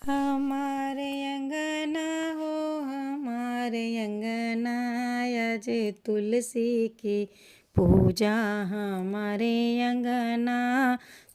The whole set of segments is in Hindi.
हमारे अंगना हो हमारे अंगना आज तुलसी की पूजा। हमारे अंगना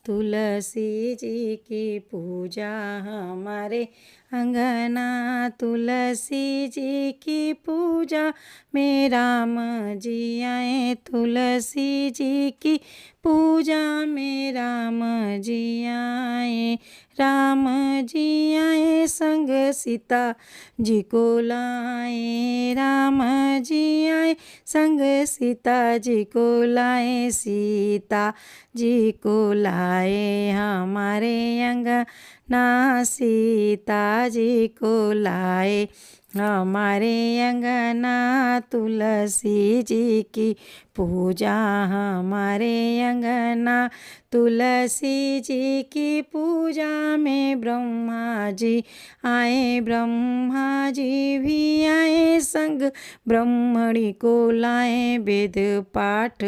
तुलसी जी की पूजा। हमारे अंगना तुलसी जी की पूजा में राम जी आए। तुलसी जी की पूजा में राम जी आए। राम जी आए संग सीता जी को लाए। राम जी आए संग सीता जी को लाए। सीता जी को लाए हमारे अंगना सीता जी को लाए। हमारे अंगना तुलसी जी की पूजा। हमारे अंगना तुलसी जी की पूजा में ब्रह्मा जी आए। ब्रह्मा जी भी आए संग ब्रह्मणी को लाए। वेद पाठ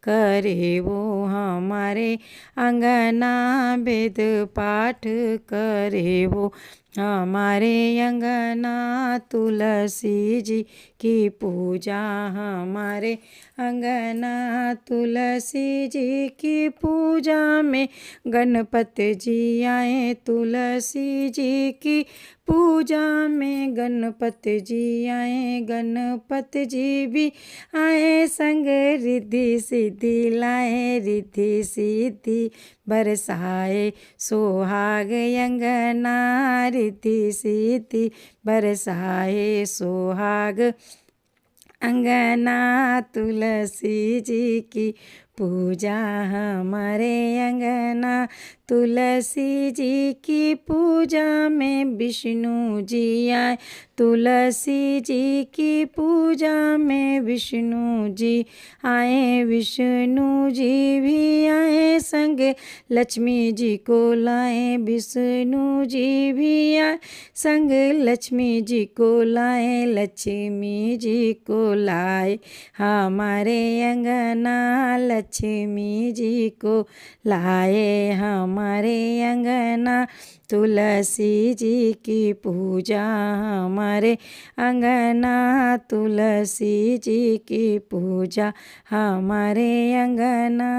करे वो हमारे अंगना वेद पाठ करे वो। हमारे अंगना तुलसी जी की पूजा। हमारे अंगना तुलसी जी की पूजा में गणपति जी आए। तुलसी जी की पूजा में गणपति जी आए। गणपति जी भी आए संग रिद्धि सिद्धि लाए। रिद्धि सिद्धि बरसाए सोहाग अंगना। रिद्धि सिद्धि बरसाए सोहाग अंगना तुलसी जी की पूजा। हमारे अंगना तुलसी जी की पूजा में विष्णु जी आए। तुलसी जी की पूजा में विष्णु जी आए। विष्णु जी भी आए संग लक्ष्मी जी को लाए। विष्णु जी भी आए संग लक्ष्मी जी को लाए। लक्ष्मी जी को लाए हमारे अंगना लक्ष्मी जी को लाए। हमारे अंगना तुलसी जी की पूजा। हमारे अंगना तुलसी जी की पूजा। हमारे अंगना